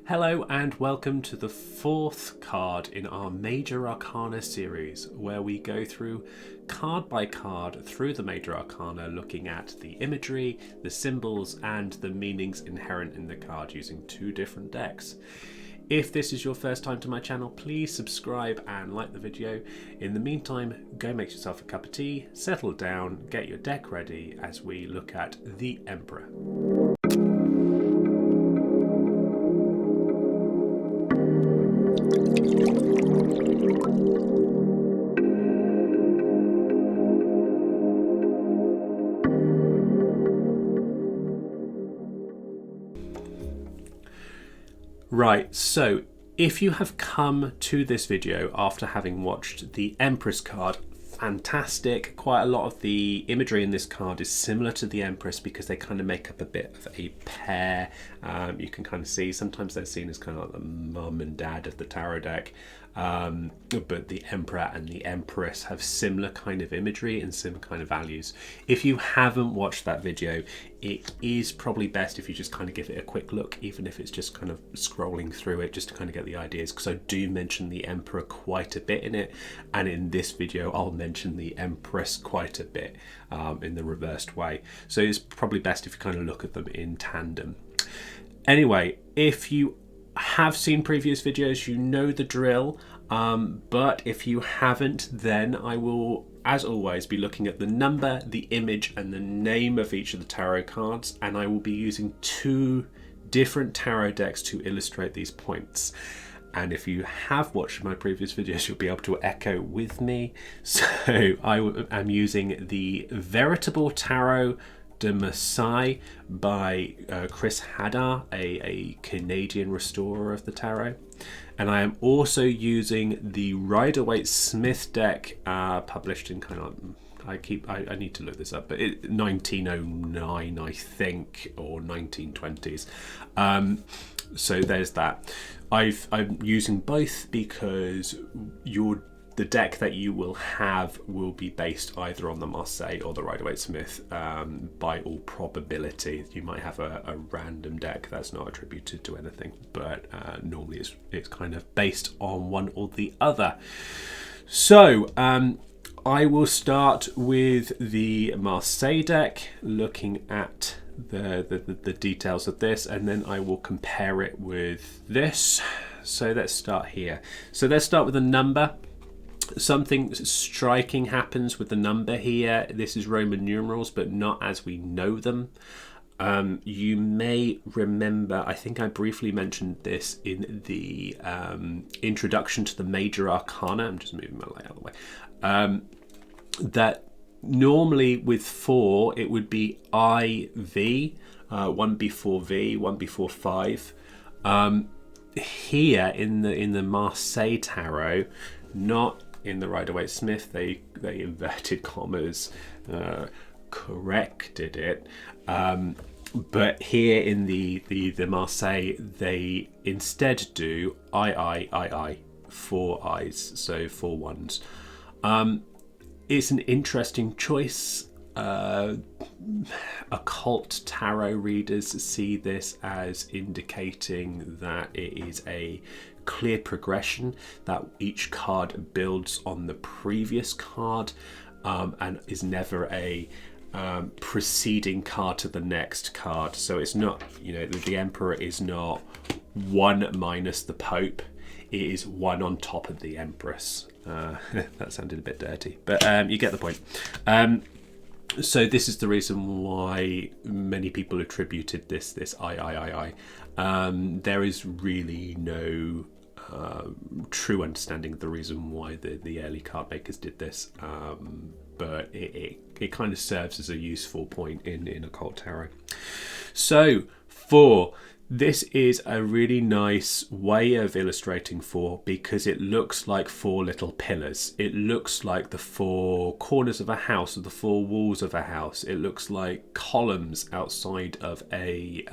Hello and welcome to the fourth card in our Major Arcana series, where we go through card by card through the Major Arcana, looking at the imagery, the symbols and the meanings inherent in the card using two different decks. If this is your first time to my channel, please subscribe and like the video. In the meantime, go make yourself a cup of tea, settle down, get your deck ready as we look at the Emperor. Right, so if you have come to this video after having watched the Empress card, fantastic. Quite a lot of the imagery in this card is similar to the Empress because they kind of make up a bit of a pair. You can kind of see sometimes they're seen as kind of like the mum and dad of the tarot deck. But the Emperor and the Empress have similar kind of imagery and similar kind of values. If you haven't watched that video, it is probably best if you just kind of give it a quick look, even if it's just kind of scrolling through it just to kind of get the ideas, because I do mention the Emperor quite a bit in it, and in this video I'll mention the Empress quite a bit in the reversed way. So it's probably best if you kind of look at them in tandem. Anyway, if you have seen previous videos, you know the drill, but if you haven't, then I will, as always, be looking at the number, the image and the name of each of the tarot cards, and I will be using two different tarot decks to illustrate these points. And if you have watched my previous videos, you'll be able to echo with me. So I am using the Veritable Tarot de Marseille by Kris, a Canadian restorer of the tarot, and I am also using the Rider-Waite-Smith deck, published in kind of, I need to look this up, but 1909 I think, or 1920s. So there's that. I'm using both because the deck that you will have will be based either on the Marseille or the Rider-Waite-Smith, by all probability. You might have a random deck that's not attributed to anything, but normally it's kind of based on one or the other. So I will start with the Marseille deck, looking at the details of this, and then I will compare it with this. So let's start here. So let's start with a number. Something striking happens with the number here. This is Roman numerals, but not as we know them. You may remember, I think I briefly mentioned this in the introduction to the Major Arcana. I'm just moving my light out of the way. That normally with 4, it would be IV, 1 before V, 1 before 5. Here in the Marseille tarot, not in the Rider-Waite-Smith, they inverted commas corrected it, but here in the Marseille, they instead do I, 4 I's, so 4 ones. It's an interesting choice. Occult tarot readers see this as indicating that it is a clear progression, that each card builds on the previous card, and is never a preceding card to the next card. So it's not, the Emperor is not 1 minus the Pope, it is 1 on top of the Empress. That sounded a bit dirty, but you get the point. So this is the reason why many people attributed this I. There is really no true understanding of the reason why the early card makers did this, but it kind of serves as a useful point in occult tarot. So 4. This is a really nice way of illustrating 4 because it looks like 4 little pillars. It looks like the 4 corners of a house or the 4 walls of a house. It looks like columns outside of a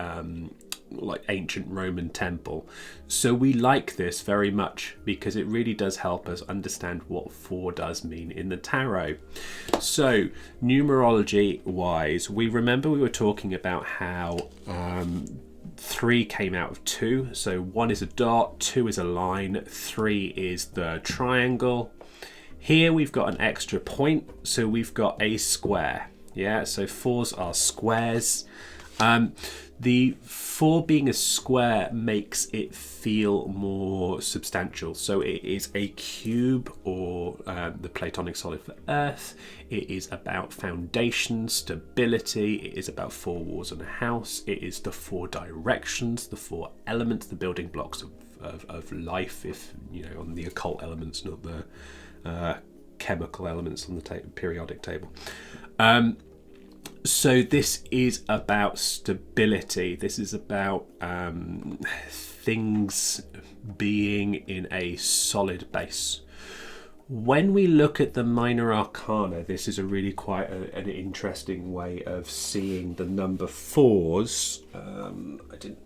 like ancient Roman temple. So we like this very much because it really does help us understand what 4 does mean in the tarot. So numerology wise, we were talking about how 3 came out of 2. So 1 is a dot, 2 is a line, 3 is the triangle. Here we've got an extra point, so we've got a square. Yeah, so 4s are squares. The 4 being a square makes it feel more substantial. So it is a cube, or the Platonic solid for Earth. It is about foundation, stability. It is about 4 walls and a house. It is the 4 directions, the 4 elements, the building blocks of life, if you know, on the occult elements, not the chemical elements on the periodic table. So this is about stability. This is about things being in a solid base. When we look at the minor arcana, this is a really quite an interesting way of seeing the number 4s. I didn't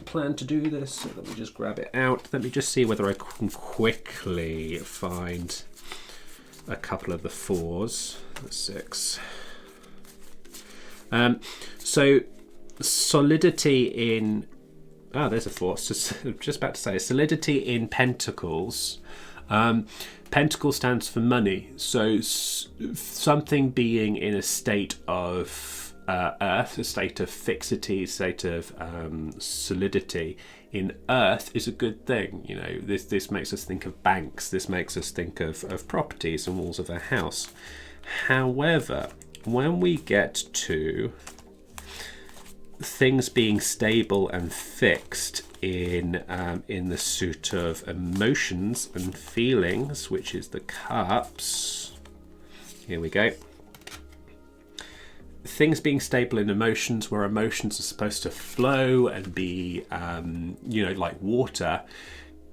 plan to do this, so let me just grab it out. Let me just see whether I can quickly find a couple of the 4s. 6. So solidity in, there's a 4. So I'm just about to say solidity in pentacles. Pentacle stands for money. So something being in a state of earth, a state of fixity, a state of solidity in earth is a good thing. You know, this makes us think of banks. This makes us think of properties and walls of a house. However, when we get to things being stable and fixed in the suit of emotions and feelings, which is the cups, here we go. Things being stable in emotions, where emotions are supposed to flow and be, you know, like water,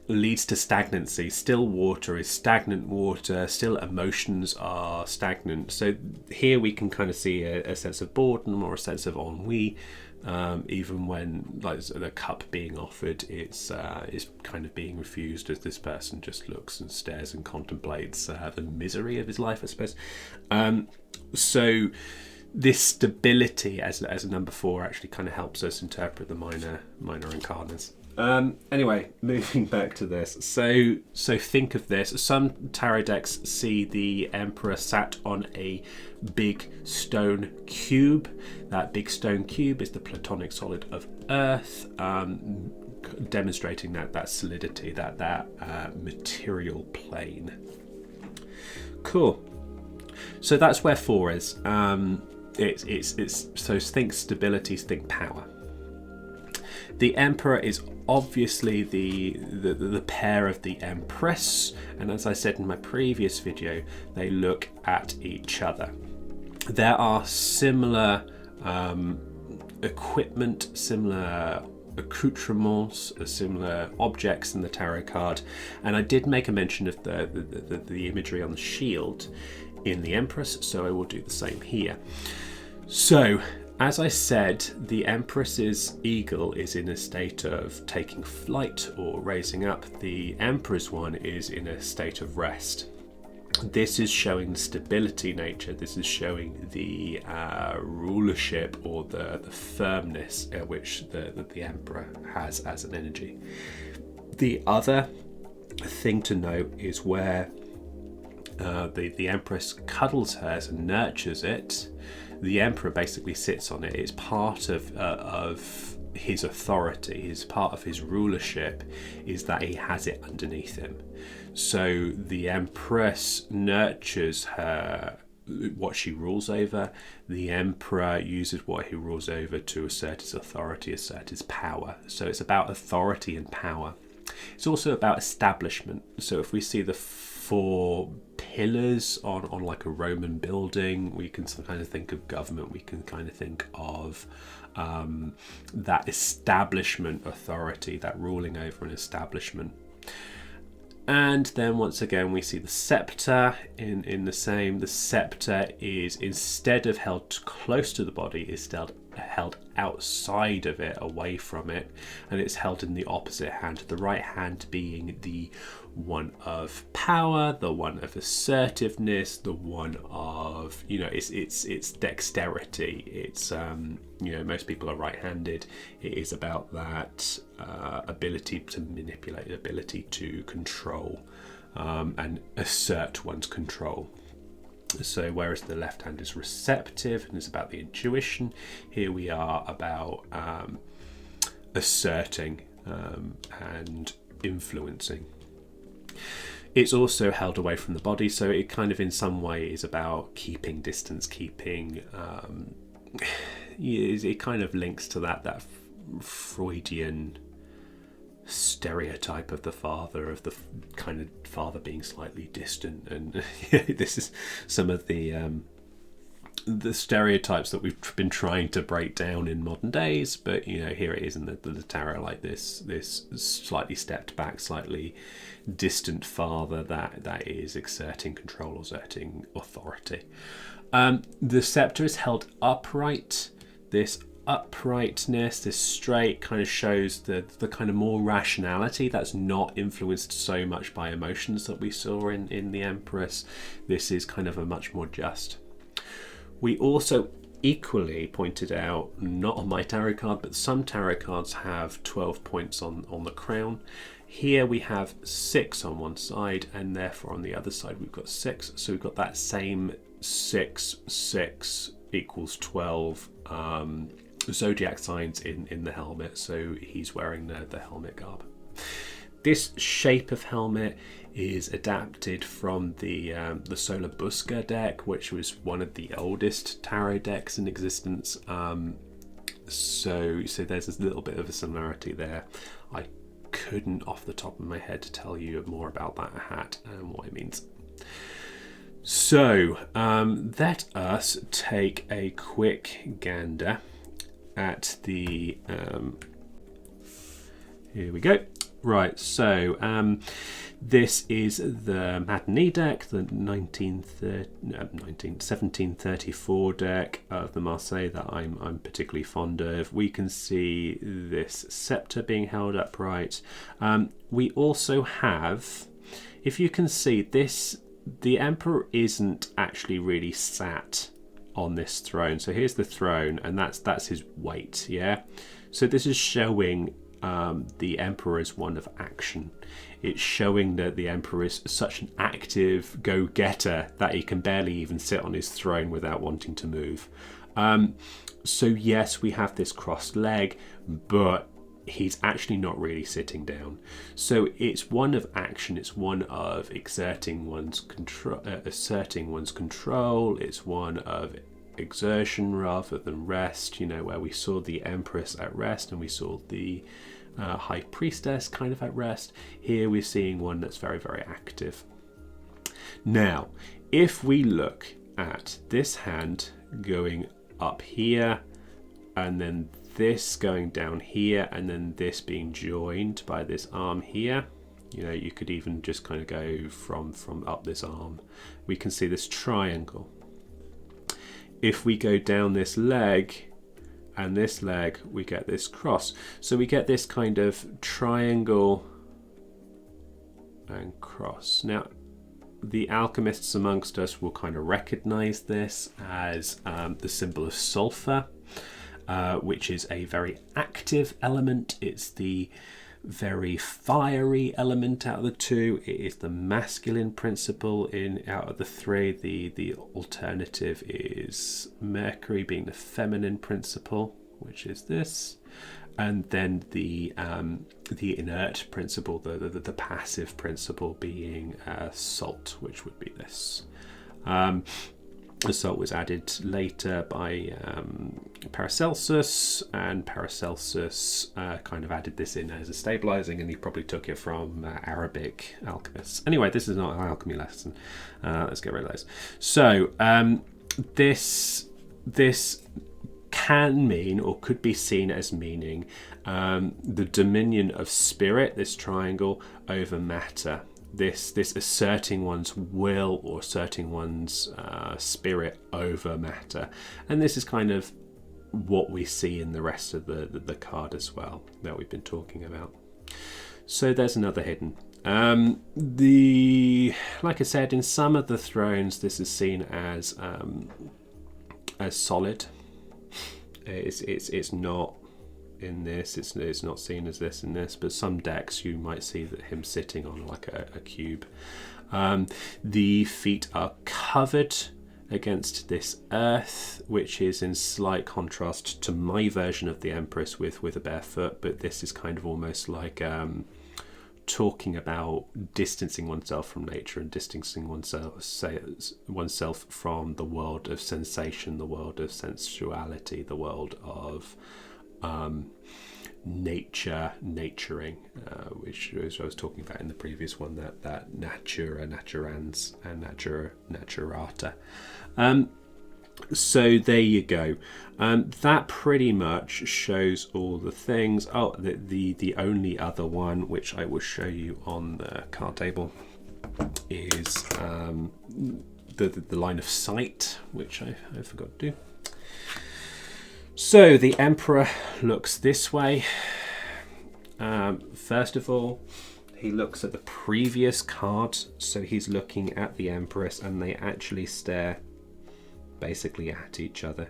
leads to stagnancy. Still water is stagnant water, still emotions are stagnant. So here we can kind of see a sense of boredom or a sense of ennui, even when like the cup being offered, it's kind of being refused as this person just looks and stares and contemplates the misery of his life, I suppose. So this stability as a number 4 actually kind of helps us interpret the minor arcanas. Anyway, moving back to this. So think of this. Some tarot decks see the Emperor sat on a big stone cube. That big stone cube is the Platonic solid of Earth, demonstrating that solidity, that material plane. Cool. So that's where 4 is. It's so think stability, think power. The Emperor is obviously the pair of the Empress, and as I said in my previous video, they look at each other. There are similar equipment, similar accoutrements, similar objects in the tarot card, and I did make a mention of the imagery on the shield in the Empress, so I will do the same here. So, as I said, the Empress's eagle is in a state of taking flight or raising up. The Emperor's one is in a state of rest. This is showing the stability nature. This is showing the rulership or the firmness which the Emperor has as an energy. The other thing to note is where the Empress cuddles hers and nurtures it. The Emperor basically sits on it. It's part of his authority. It's part of his rulership is that he has it underneath him. So the Empress nurtures her, what she rules over. The Emperor uses what he rules over to assert his authority, assert his power. So it's about authority and power. It's also about establishment. So if we see the 4 pillars on like a Roman building, we can kind of think of government. We can kind of think of that establishment authority, that ruling over an establishment. And then once again we see the scepter in the same. The scepter is, instead of held close to the body, is held outside of it, away from it, and it's held in the opposite hand, the right hand being the one of power, the one of assertiveness, the one of, you know, it's dexterity. It's you know, most people are right-handed. It is about that ability to manipulate, ability to control and assert one's control. So whereas the left hand is receptive and is about the intuition, here we are about asserting and influencing. It's also held away from the body, so it kind of in some way is about keeping distance, keeping it kind of links to that Freudian stereotype of the father, of the kind of father being slightly distant, and this is some of the stereotypes that we've been trying to break down in modern days. But you know, here it is in the tarot, like this slightly stepped back, slightly distant father that is exerting control, exerting authority. The scepter is held upright. This uprightness, this straight, kind of shows the kind of more rationality that's not influenced so much by emotions that we saw in the Empress. This is kind of a much more just. We also equally pointed out, not on my tarot card, but some tarot cards have 12 points on the crown. Here we have 6 on one side, and therefore on the other side we've got 6. So we've got that same 6, 6 equals 12 zodiac signs in the helmet. So he's wearing the helmet garb. This shape of helmet is adapted from the Solar Busca deck, which was one of the oldest tarot decks in existence. So there's a little bit of a similarity there. I couldn't off the top of my head tell you more about that hat and what it means. So let us take a quick gander at the here we go. Right, so this is the Madney deck, the 1734 deck of the Marseille that I'm particularly fond of. We can see this scepter being held upright. We also have, if you can see this, the Emperor isn't actually really sat on this throne. So here's the throne, and that's his weight, yeah? So this is showing the Emperor is one of action. It's showing that the Emperor is such an active go-getter that he can barely even sit on his throne without wanting to move. So yes, we have this crossed leg, but he's actually not really sitting down. So it's one of action. It's one of exerting one's control, asserting one's control. It's one of exertion rather than rest, you know, where we saw the Empress at rest and we saw the High Priestess kind of at rest. Here we're seeing one that's very, very active. Now, if we look at this hand going up here, and then this going down here, and then this being joined by this arm here, you know, you could even just kind of go from up this arm. We can see this triangle. If we go down this leg and this leg, we get this cross. So we get this kind of triangle and cross. Now, the alchemists amongst us will kind of recognize this as the symbol of sulfur, which is a very active element. It's the very fiery element out of the two. It is the masculine principle out of the three. The alternative is Mercury being the feminine principle, which is this, and then the inert principle, the passive principle being salt, which would be this. The salt was added later by Paracelsus, and Paracelsus kind of added this in as a stabilizing, and he probably took it from Arabic alchemists. Anyway, this is not an alchemy lesson. Let's get rid of those. So this can mean, or could be seen as meaning, the dominion of spirit, this triangle, over matter. This asserting one's will or asserting one's spirit over matter. And this is kind of what we see in the rest of the card as well that we've been talking about. So there's another hidden. Like I said, in some of the thrones, this is seen as solid. It's not in this. It's not seen as this in this. But some decks you might see that him sitting on like a cube. The feet are covered against this earth, which is in slight contrast to my version of the Empress with a bare foot. But this is kind of almost like talking about distancing oneself from nature and distancing oneself from the world of sensation, the world of sensuality, the world of naturing, which I was talking about in the previous one, that natura, naturans, and naturata. So there you go. That pretty much shows all the things. Oh, the only other one which I will show you on the card table is the line of sight, which I forgot to do. So the Emperor looks this way. First of all, he looks at the previous card, so he's looking at the Empress, and they actually stare basically at each other.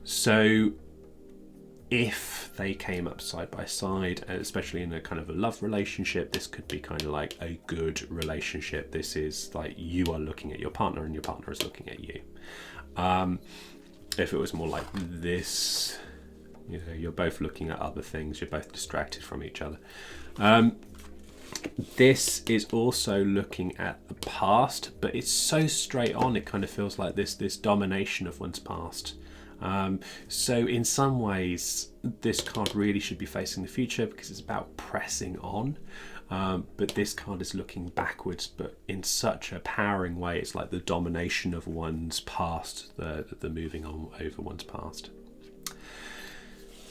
So if they came up side by side, especially in a kind of a love relationship, this could be kind of like a good relationship. This is like you are looking at your partner and your partner is looking at you. If it was more like this, you're both looking at other things, you're both distracted from each other. This is also looking at the past, but it's so straight on, it kind of feels like this domination of one's past. So in some ways, this card really should be facing the future because it's about pressing on. But this card is looking backwards, but in such a powering way. It's like the domination of one's past, the moving on over one's past.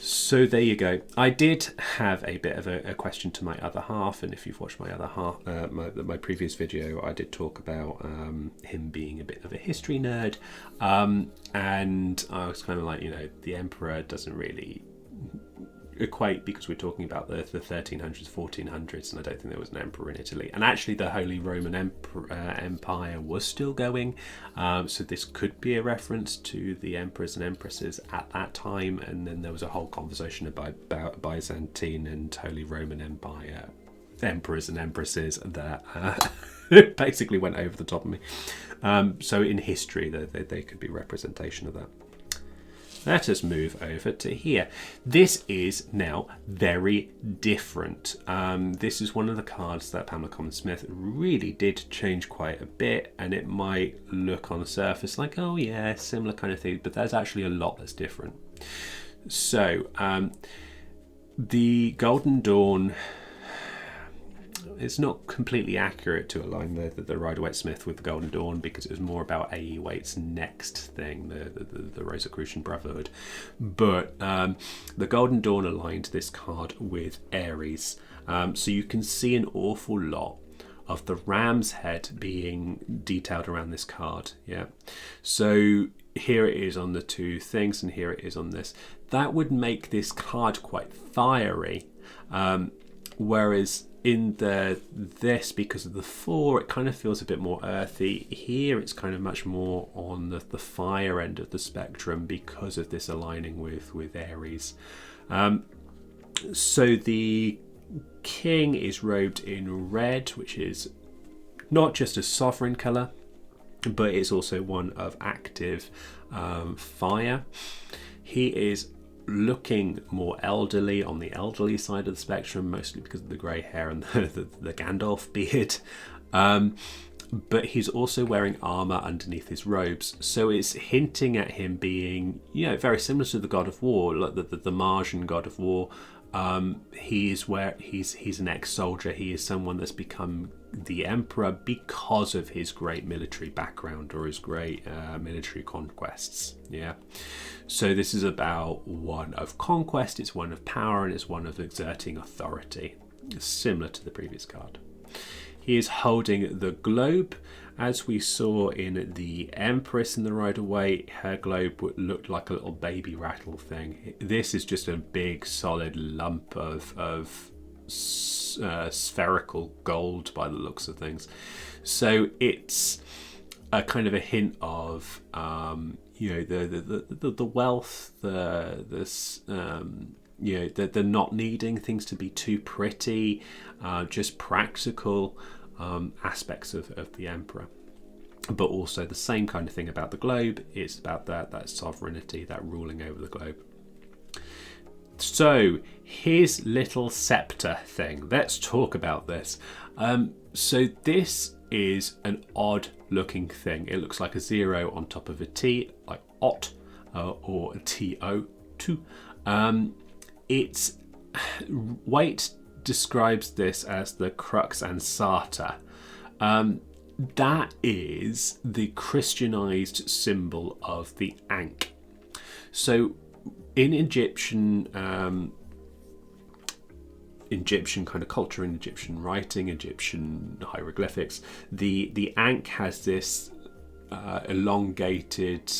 So there you go. I did have a bit of a question to my other half, and if you've watched my other half, my previous video, I did talk about him being a bit of a history nerd, and I was kind of like, the Emperor doesn't really equate because we're talking about the 1300s, 1400s, and I don't think there was an emperor in Italy. And actually the Holy Roman Empire was still going, so this could be a reference to the emperors and empresses at that time. And then there was a whole conversation about Byzantine and Holy Roman Empire emperors and empresses that basically went over the top of me. So in history, they could be representation of that. Let us move over to here. This is now very different. This is one of the cards that Pamela Coleman Smith really did change quite a bit, and it might look on the surface like, oh yeah, similar kind of thing, but there's actually a lot that's different. So the Golden Dawn, it's not completely accurate to align the Rider-Waite-Smith with the Golden Dawn, because it was more about A.E. Waite's next thing, the Rosicrucian Brotherhood. But the Golden Dawn aligned this card with Aries. So you can see an awful lot of the ram's head being detailed around this card. Yeah. So here it is on the two things, and here it is on this. That would make this card quite fiery. Whereas in this, because of the 4, it kind of feels a bit more earthy. Here it's kind of much more on the fire end of the spectrum because of this aligning with Aries. So the king is robed in red, which is not just a sovereign colour, but it's also one of active fire. He is looking more elderly, on the elderly side of the spectrum, mostly because of the grey hair and the Gandalf beard. But he's also wearing armour underneath his robes, so it's hinting at him being, very similar to the God of War, like the Martian God of War. He's an ex-soldier. He is someone that's become the Emperor because of his great military background or his great military conquests. Yeah. So this is about one of conquest, it's one of power, and it's one of exerting authority, similar to the previous card. He is holding the globe, as we saw in the Empress in the Rider-Waite, her globe looked like a little baby rattle thing. This is just a big solid lump of spherical gold by the looks of things. So it's a kind of a hint of the wealth, the not needing things to be too pretty, just practical aspects of the Emperor. But also the same kind of thing about the globe. It's about that sovereignty, that ruling over the globe. So his little scepter thing. Let's talk about this. So this is an odd looking thing. It looks like a 0 on top of a T, like ot, or a TO2. It's Waite describes this as the crux ansata. That is the Christianized symbol of the Ankh. So in Egyptian kind of culture, in Egyptian writing, Egyptian hieroglyphics, the Ankh has this elongated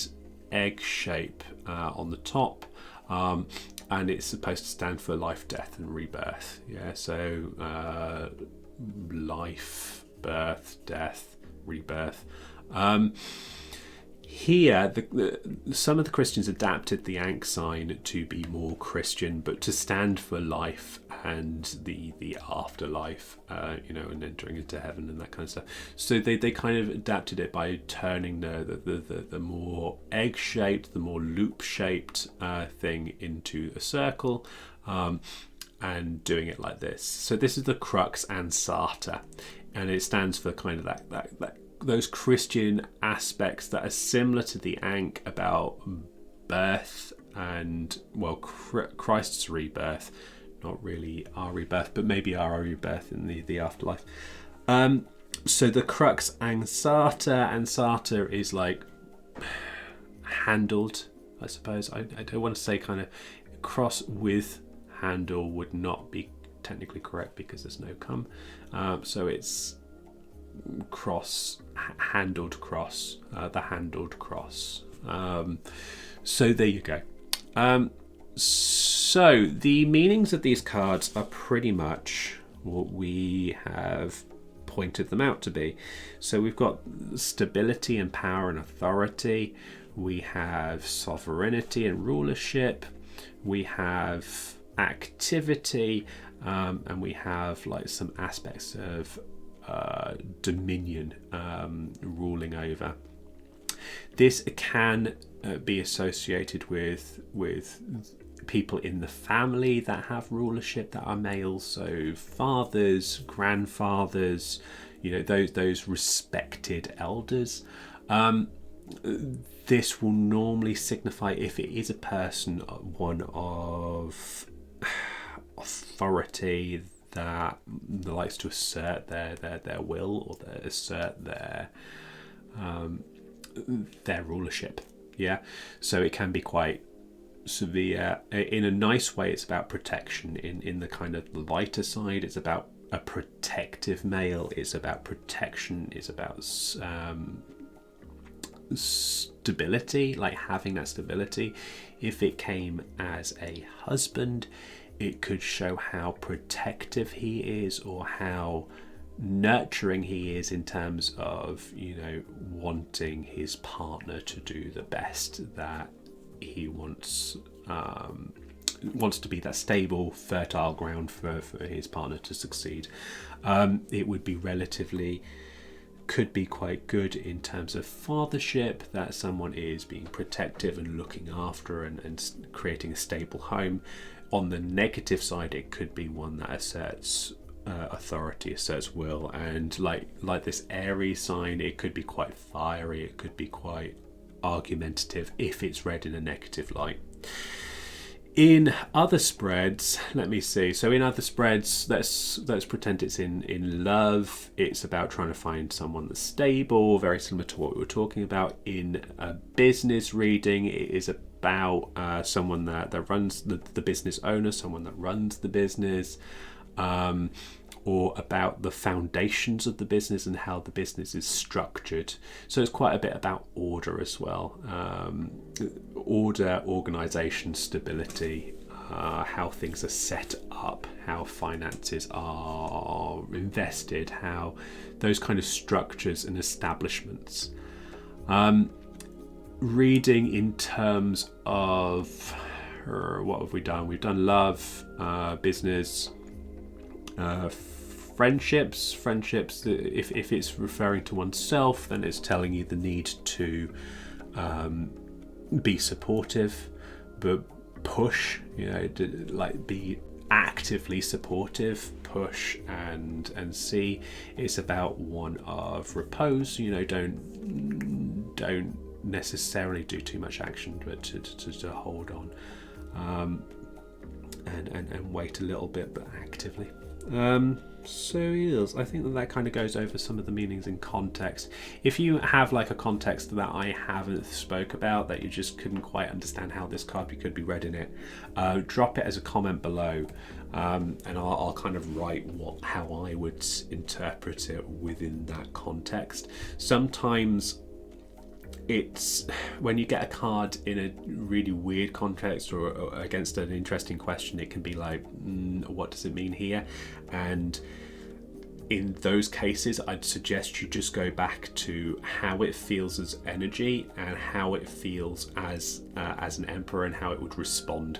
egg shape on the top, and it's supposed to stand for life, death, and rebirth. Yeah, so life, birth, death, rebirth. Here, some of the Christians adapted the Ankh sign to be more Christian, but to stand for life and the afterlife, and entering into heaven and that kind of stuff. So they kind of adapted it by turning the more egg-shaped, the more loop-shaped thing into a circle, and doing it like this. So this is the crux ansata, and it stands for kind of that those Christian aspects that are similar to the Ankh about birth and, well, Christ's rebirth, not really our rebirth, but maybe our rebirth in the afterlife. So the crux ansata is like handled, I suppose. I don't want to say kind of cross with handle would not be technically correct because there's no come. So it's handled cross, the handled cross. So there you go. So the meanings of these cards are pretty much what we have pointed them out to be. So we've got stability and power and authority. We have sovereignty and rulership. We have activity, and we have like some aspects of dominion, ruling over. This can be associated with people in the family that have rulership that are males, so fathers, grandfathers, those respected elders. This will normally signify, if it is a person, one of authority that likes to assert their will, or assert their rulership. Yeah, so it can be quite severe. In a nice way, it's about protection. In the kind of lighter side, it's about a protective male. It's about protection. It's about stability, like having that stability. If it came as a husband, it could show how protective he is, or how nurturing he is in terms of, wanting his partner to do the best that he wants to be, that stable, fertile ground for his partner to succeed. It would be could be quite good in terms of fathership, that someone is being protective and looking after and creating a stable home. On the negative side, it could be one that asserts authority, asserts will, and like this Aries sign, it could be quite fiery, it could be quite argumentative if it's read in a negative light. In other spreads, let me see. So in other spreads, let's pretend it's in love. It's about trying to find someone that's stable, very similar to what we were talking about. In a business reading, it is about someone that runs the business owner, someone that runs the business. or about the foundations of the business and how the business is structured. So it's quite a bit about order as well. Order, organisation, stability, how things are set up, how finances are invested, how those kind of structures and establishments. Reading in terms of what have we done? We've done love, business, friendships. If it's referring to oneself, then it's telling you the need to be supportive, but push, like be actively supportive, push and see. It's about one of repose, don't necessarily do too much action, but to hold on and wait a little bit, but actively. So yes, I think that kind of goes over some of the meanings in context. If you have like a context that I haven't spoke about, that you just couldn't quite understand how this card could be read in it, drop it as a comment below, and I'll kind of write how I would interpret it within that context. Sometimes it's when you get a card in a really weird context or against an interesting question, it can be like, what does it mean here? And in those cases, I'd suggest you just go back to how it feels as energy and how it feels as an emperor and how it would respond.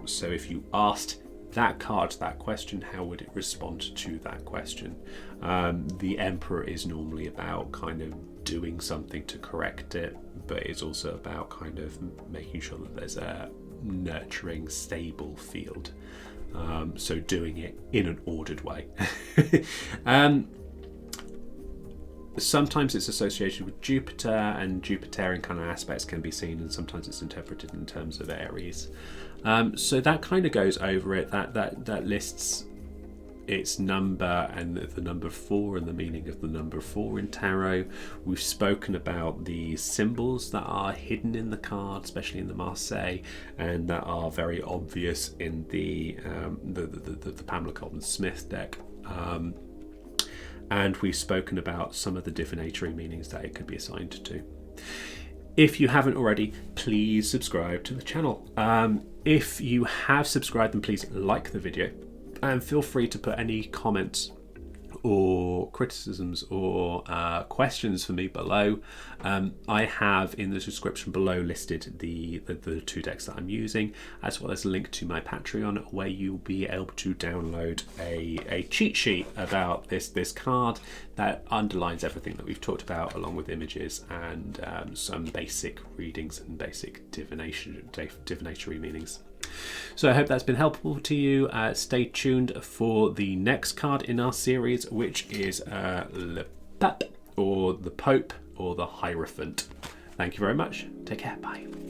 So if you asked that card that question, how would it respond to that question? The emperor is normally about kind of doing something to correct it, but it's also about kind of making sure that there's a nurturing, stable field. So doing it in an ordered way. Sometimes it's associated with Jupiter, and Jupiterian kind of aspects can be seen, and sometimes it's interpreted in terms of Aries. So that kind of goes over it. That lists its number and the number 4 and the meaning of the number 4 in tarot. We've spoken about the symbols that are hidden in the card, especially in the Marseille, and that are very obvious in the Pamela Coleman Smith deck. And we've spoken about some of the divinatory meanings that it could be assigned to. If you haven't already, please subscribe to the channel. If you have subscribed, then please like the video. And feel free to put any comments or criticisms or questions for me below. I have in the description below listed the 2 decks that I'm using, as well as a link to my Patreon, where you'll be able to download a cheat sheet about this card that underlines everything that we've talked about, along with images and some basic readings and basic divinatory meanings. So I hope that's been helpful to you. Stay tuned for the next card in our series, which is Le Pape, or the Pope, or the Hierophant. Thank you very much. Take care. Bye.